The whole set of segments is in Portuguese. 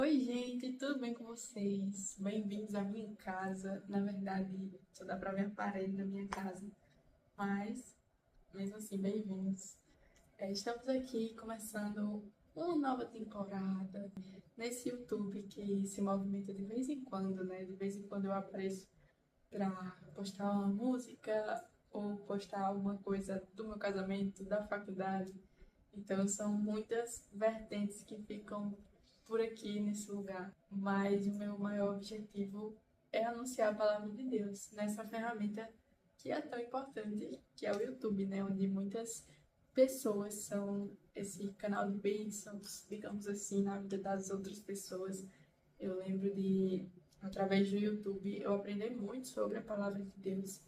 Oi, gente, tudo bem com vocês? Bem-vindos à minha casa. Na verdade, só dá pra ver a parede da minha casa, mas mesmo assim, bem-vindos. Estamos aqui começando uma nova temporada nesse YouTube que se movimenta de vez em quando, né? De vez em quando eu apareço pra postar uma música ou postar alguma coisa do meu casamento, da faculdade. Então são muitas vertentes que ficam por aqui nesse lugar, mas o meu maior objetivo é anunciar a palavra de Deus nessa ferramenta que é tão importante, que é o YouTube, né, onde muitas pessoas são esse canal de bênçãos, digamos assim, na vida das outras pessoas. Eu lembro de, através do YouTube, eu aprendi muito sobre a palavra de Deus,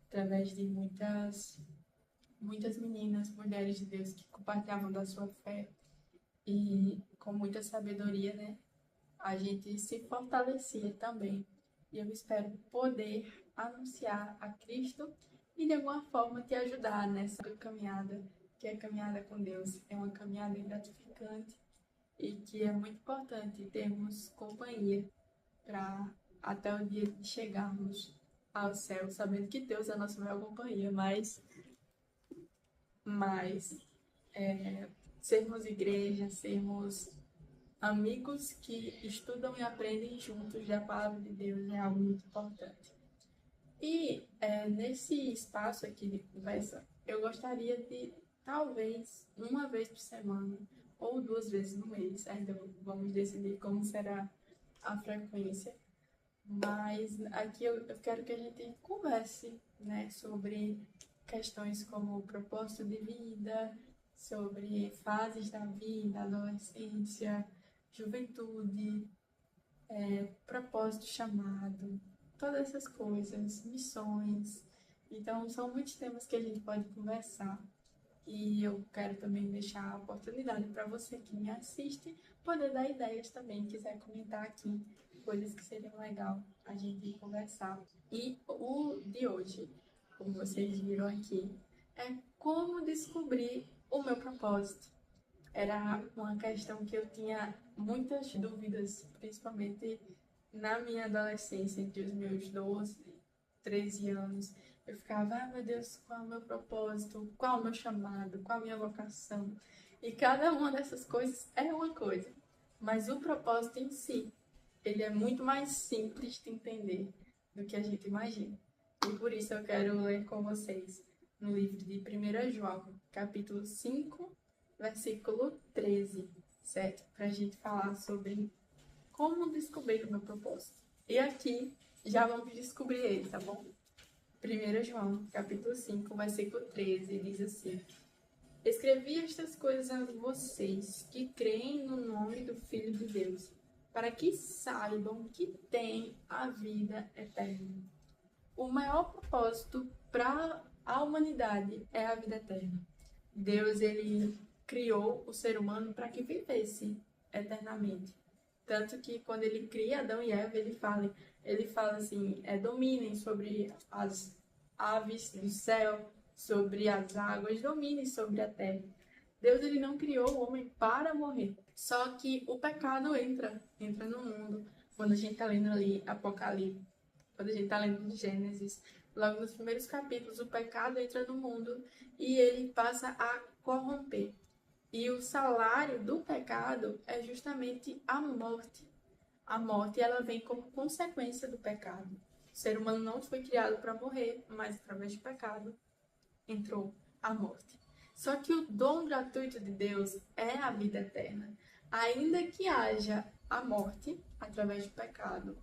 através de muitas meninas, mulheres de Deus que compartilhavam da sua fé e com muita sabedoria, né? A gente se fortalecia também. E eu espero poder anunciar a Cristo e de alguma forma te ajudar nessa caminhada, que é a caminhada com Deus. É uma caminhada gratificante e que é muito importante termos companhia para até o dia de chegarmos ao céu, sabendo que Deus é a nossa maior companhia, mas sermos igreja, sermos amigos que estudam e aprendem juntos da palavra de Deus é algo muito importante. E nesse espaço aqui de conversa, eu gostaria de, talvez, uma vez por semana ou duas vezes no mês, ainda vamos decidir como será a frequência, mas aqui eu quero que a gente converse, né, sobre questões como propósito de vida, sobre fases da vida, adolescência, juventude, propósito, chamado, todas essas coisas, missões. Então, são muitos temas que a gente pode conversar. E eu quero também deixar a oportunidade para você que me assiste poder dar ideias também, quiser comentar aqui coisas que seriam legal a gente conversar. E o de hoje, como vocês viram aqui, é como descobrir o meu propósito. Era uma questão que eu tinha muitas dúvidas, principalmente na minha adolescência, entre os meus 12, 13 anos. Eu ficava, meu Deus, qual é o meu propósito? Qual é o meu chamado? Qual é a minha vocação? E cada uma dessas coisas é uma coisa. Mas o propósito em si, ele é muito mais simples de entender do que a gente imagina. E por isso eu quero ler com vocês no livro de 1 João, capítulo 5, versículo 13, certo? Para a gente falar sobre como descobrir o meu propósito. E aqui já vamos descobrir ele, tá bom? 1 João, capítulo 5, versículo 13, diz assim: Escrevi estas coisas a vocês que creem no nome do Filho de Deus, para que saibam que têm a vida eterna. O maior propósito para a humanidade é a vida eterna. Deus, ele criou o ser humano para que vivesse eternamente. Tanto que quando ele cria Adão e Eva, ele fala assim, dominem sobre as aves do céu, sobre as águas, dominem sobre a terra. Deus, ele não criou o homem para morrer. Só que o pecado entra no mundo. Quando a gente está lendo ali Apocalipse, quando a gente está lendo Gênesis, logo nos primeiros capítulos, o pecado entra no mundo e ele passa a corromper. E o salário do pecado é justamente a morte. A morte, ela vem como consequência do pecado. O ser humano não foi criado para morrer, mas através do pecado entrou a morte. Só que o dom gratuito de Deus é a vida eterna. Ainda que haja a morte através do pecado,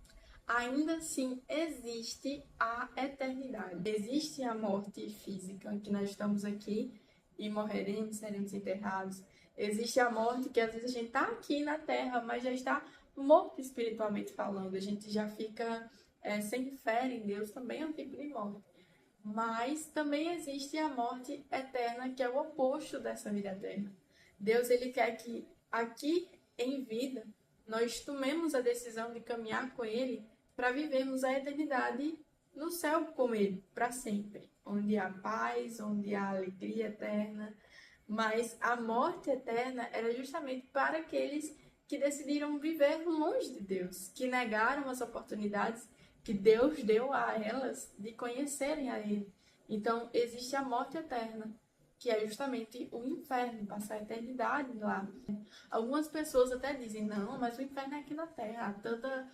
ainda assim existe a eternidade. Existe a morte física, que nós estamos aqui e morreremos, seremos enterrados. Existe a morte que às vezes a gente está aqui na Terra, mas já está morto espiritualmente falando. A gente já fica sem fé em Deus, também é um tipo de morte. Mas também existe a morte eterna, que é o oposto dessa vida eterna. Deus, ele quer que aqui em vida nós tomemos a decisão de caminhar com ele para vivermos a eternidade no céu com ele, para sempre. Onde há paz, onde há alegria eterna. Mas a morte eterna era justamente para aqueles que decidiram viver longe inimigos de Deus, que negaram as oportunidades que Deus deu a elas de conhecerem a Ele. Então, existe a morte eterna, que é justamente o inferno, passar a eternidade lá. Algumas pessoas até dizem, não, mas o inferno é aqui na Terra, há tanta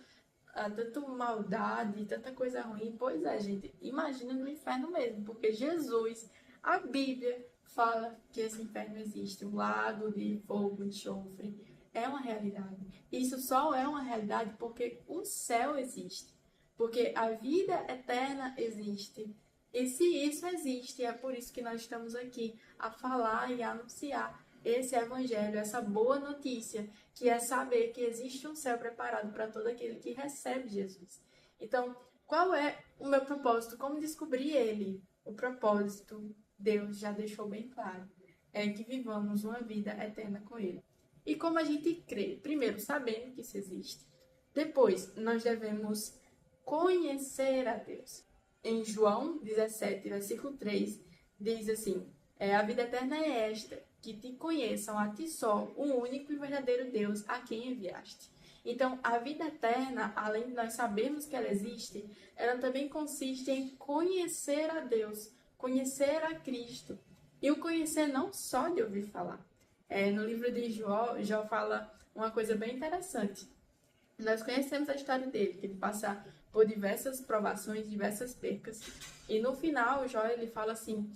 maldade, tanta coisa ruim. Pois é, gente, imagina no inferno mesmo, porque Jesus, a Bíblia, fala que esse inferno existe, um lago de fogo e enxofre. É uma realidade. Isso só é uma realidade porque o céu existe, porque a vida eterna existe. E se isso existe, é por isso que nós estamos aqui a falar e a anunciar esse evangelho, essa boa notícia, que é saber que existe um céu preparado para todo aquele que recebe Jesus. Então, qual é o meu propósito? Como descobrir ele? O propósito, Deus já deixou bem claro, é que vivamos uma vida eterna com ele. E como a gente crê? Primeiro, sabendo que isso existe. Depois, nós devemos conhecer a Deus. Em João 17, versículo 3, diz assim, a vida eterna é esta, que te conheçam a ti só, o único e verdadeiro Deus a quem enviaste. Então, a vida eterna, além de nós sabermos que ela existe, ela também consiste em conhecer a Deus, conhecer a Cristo. E o conhecer não só de ouvir falar. No livro de Jó fala uma coisa bem interessante. Nós conhecemos a história dele, que ele passa por diversas provações, diversas percas. E no final, Jó, ele fala assim,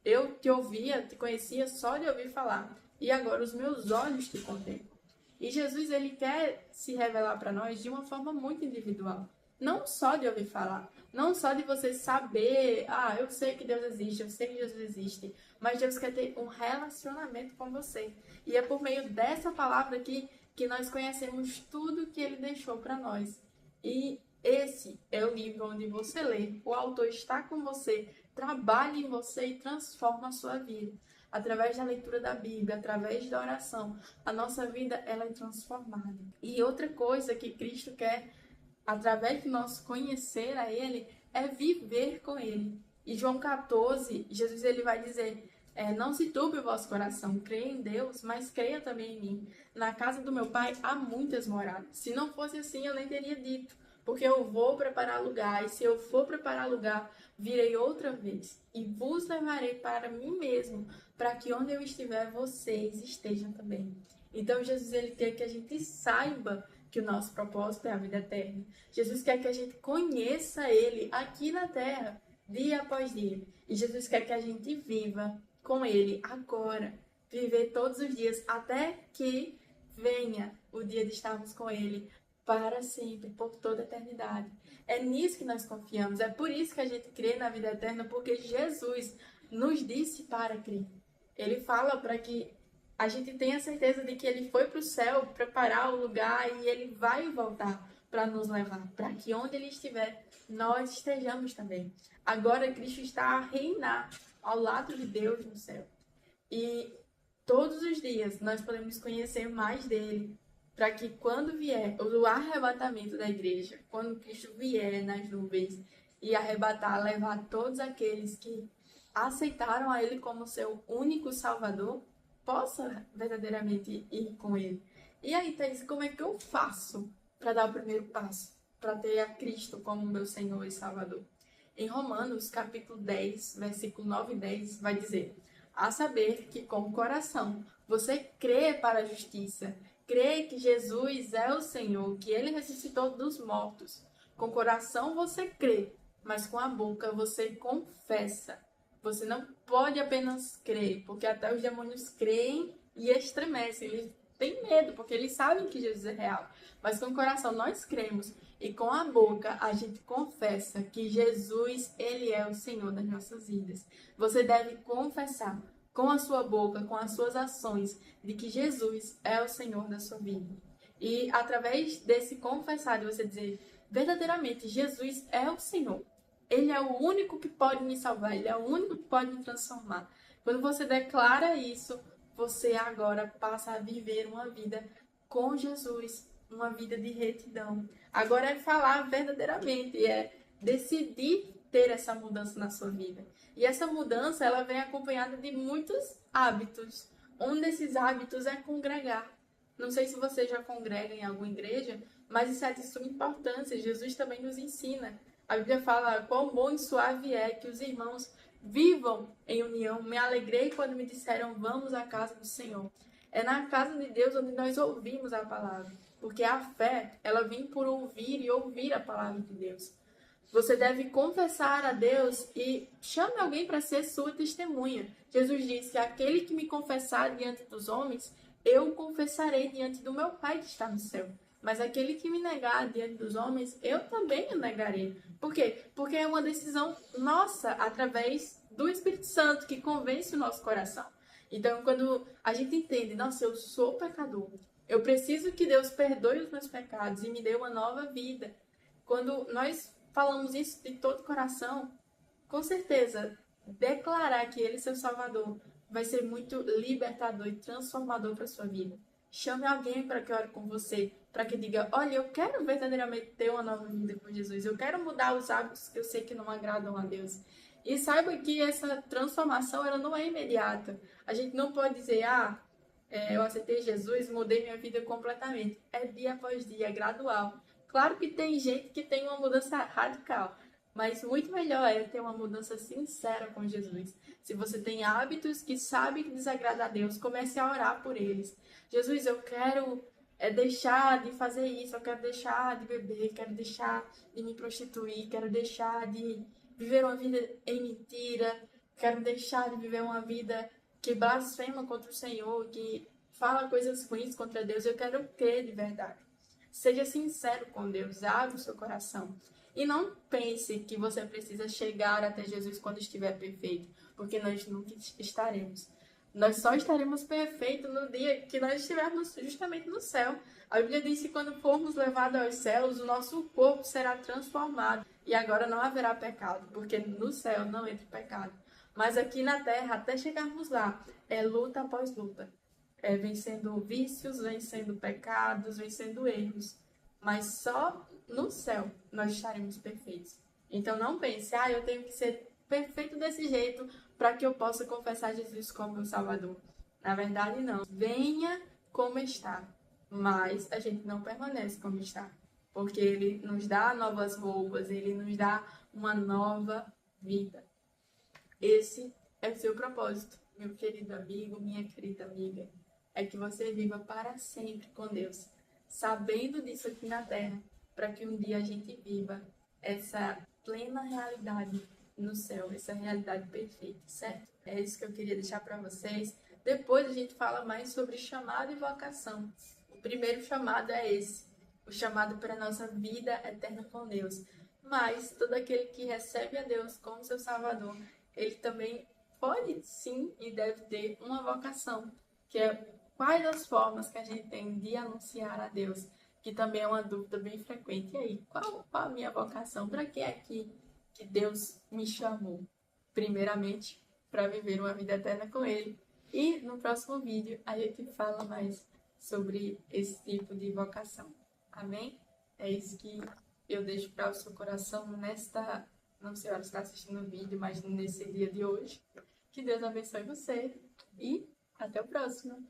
eu te ouvia, te conhecia só de ouvir falar, e agora os meus olhos te contemplam. E Jesus, ele quer se revelar para nós de uma forma muito individual. Não só de ouvir falar, não só de você saber, eu sei que Deus existe, eu sei que Jesus existe, mas Deus quer ter um relacionamento com você. E é por meio dessa palavra aqui que nós conhecemos tudo que ele deixou para nós. E esse é o livro onde você lê, o autor está com você, trabalha em você e transforma a sua vida. Através da leitura da Bíblia, através da oração, a nossa vida ela é transformada. E outra coisa que Cristo quer, através de nós conhecer a Ele, é viver com Ele. E João 14, Jesus ele vai dizer, não se turbe o vosso coração, creia em Deus, mas creia também em mim. Na casa do meu Pai há muitas moradas. Se não fosse assim, eu nem teria dito, porque eu vou preparar lugar, e se eu for preparar lugar, virei outra vez, e vos levarei para mim mesmo, para que onde eu estiver, vocês estejam também. Então, Jesus ele quer que a gente saiba que o nosso propósito é a vida eterna. Jesus quer que a gente conheça Ele aqui na Terra, dia após dia. E Jesus quer que a gente viva com Ele agora, viver todos os dias, até que venha o dia de estarmos com Ele para sempre, por toda a eternidade. É nisso que nós confiamos, é por isso que a gente crê na vida eterna, porque Jesus nos disse para crer. Ele fala para que a gente tenha certeza de que Ele foi para o céu preparar o lugar e Ele vai voltar para nos levar, para que onde Ele estiver, nós estejamos também. Agora Cristo está a reinar ao lado de Deus no céu. E todos os dias nós podemos conhecer mais dele, para que quando vier o arrebatamento da igreja, quando Cristo vier nas nuvens e arrebatar, levar todos aqueles que aceitaram a Ele como seu único Salvador, possa verdadeiramente ir com Ele. E aí, Thaís, como é que eu faço para dar o primeiro passo, para ter a Cristo como meu Senhor e Salvador? Em Romanos, capítulo 10, versículo 9 e 10, vai dizer: a saber que com o coração você crê para a justiça, crê que Jesus é o Senhor, que Ele ressuscitou dos mortos. Com o coração você crê, mas com a boca você confessa. Você não pode apenas crer, porque até os demônios creem e estremecem. Eles têm medo, porque eles sabem que Jesus é real. Mas com o coração nós cremos e com a boca a gente confessa que Jesus, Ele é o Senhor das nossas vidas. Você deve confessar com a sua boca, com as suas ações, de que Jesus é o Senhor da sua vida. E através desse confessar, de você dizer verdadeiramente, Jesus é o Senhor. Ele é o único que pode me salvar, Ele é o único que pode me transformar. Quando você declara isso, você agora passa a viver uma vida com Jesus, uma vida de retidão. Agora é falar verdadeiramente, é decidir ter essa mudança na sua vida. E essa mudança, ela vem acompanhada de muitos hábitos. Um desses hábitos é congregar. Não sei se você já congrega em alguma igreja, mas isso é de suma importância. Jesus também nos ensina. A Bíblia fala quão bom e suave é que os irmãos vivam em união. Me alegrei quando me disseram, vamos à casa do Senhor. É na casa de Deus onde nós ouvimos a palavra. Porque a fé, ela vem por ouvir e ouvir a palavra de Deus. Você deve confessar a Deus e chame alguém para ser sua testemunha. Jesus disse, aquele que me confessar diante dos homens, eu confessarei diante do meu Pai que está no céu. Mas aquele que me negar diante dos homens, eu também o negarei. Por quê? Porque é uma decisão nossa, através do Espírito Santo, que convence o nosso coração. Então, quando a gente entende, nossa, eu sou pecador, eu preciso que Deus perdoe os meus pecados e me dê uma nova vida. Quando nós falamos isso de todo o coração, com certeza, declarar que Ele é seu Salvador vai ser muito libertador e transformador para a sua vida. Chame alguém para que ore com você, para que diga, olha, eu quero verdadeiramente ter uma nova vida com Jesus, eu quero mudar os hábitos que eu sei que não agradam a Deus. E saiba que essa transformação ela não é imediata. A gente não pode dizer, eu aceitei Jesus, mudei minha vida completamente. É dia após dia, é gradual. Claro que tem gente que tem uma mudança radical, mas muito melhor é ter uma mudança sincera com Jesus. Se você tem hábitos que sabe que desagrada a Deus, comece a orar por eles. Jesus, eu quero deixar de fazer isso, eu quero deixar de beber, quero deixar de me prostituir, quero deixar de viver uma vida em mentira, quero deixar de viver uma vida que blasfema contra o Senhor, que fala coisas ruins contra Deus. Eu quero crer de verdade. Seja sincero com Deus, abra o seu coração. E não pense que você precisa chegar até Jesus quando estiver perfeito, porque nós nunca estaremos. Nós só estaremos perfeitos no dia que nós estivermos justamente no céu. A Bíblia diz que quando formos levados aos céus, o nosso corpo será transformado. E agora não haverá pecado, porque no céu não entra pecado. Mas aqui na terra, até chegarmos lá, é luta após luta. Vencendo vícios, vencendo pecados, vencendo erros. Mas só no céu nós estaremos perfeitos. Então não pense, eu tenho que ser perfeito desse jeito para que eu possa confessar Jesus como meu Salvador. Na verdade, não. Venha como está, mas a gente não permanece como está. Porque Ele nos dá novas roupas, Ele nos dá uma nova vida. Esse é o seu propósito, meu querido amigo, minha querida amiga. É que você viva para sempre com Deus, sabendo disso aqui na Terra, para que um dia a gente viva essa plena realidade no céu, essa realidade perfeita, certo? É isso que eu queria deixar para vocês. Depois a gente fala mais sobre chamado e vocação. O primeiro chamado é esse, o chamado para a nossa vida eterna com Deus. Mas todo aquele que recebe a Deus como seu Salvador, ele também pode sim e deve ter uma vocação, que é quais as formas que a gente tem de anunciar a Deus, que também é uma dúvida bem frequente. E aí, qual a minha vocação? Para que é que Deus me chamou? Primeiramente, para viver uma vida eterna com Ele. E no próximo vídeo, a gente fala mais sobre esse tipo de vocação. Amém? É isso que eu deixo para o seu coração não sei a hora que está assistindo o vídeo, mas nesse dia de hoje. Que Deus abençoe você e até o próximo.